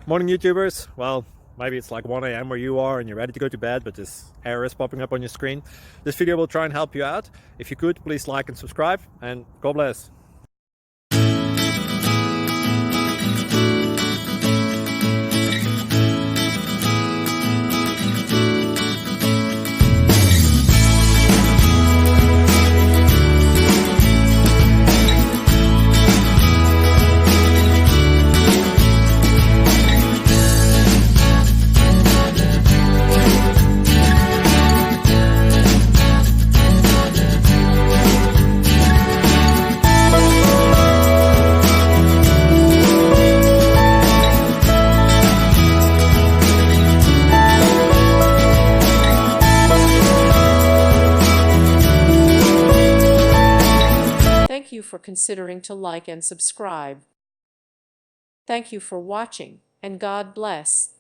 Morning YouTubers. Well, maybe it's like 1 a.m. where you are and you're ready to go to bed, but this error is popping up on your screen. This video will try and help you out. If you could, please like and subscribe, and God bless. Thank you for considering to like and subscribe. Thank you for watching, and God bless.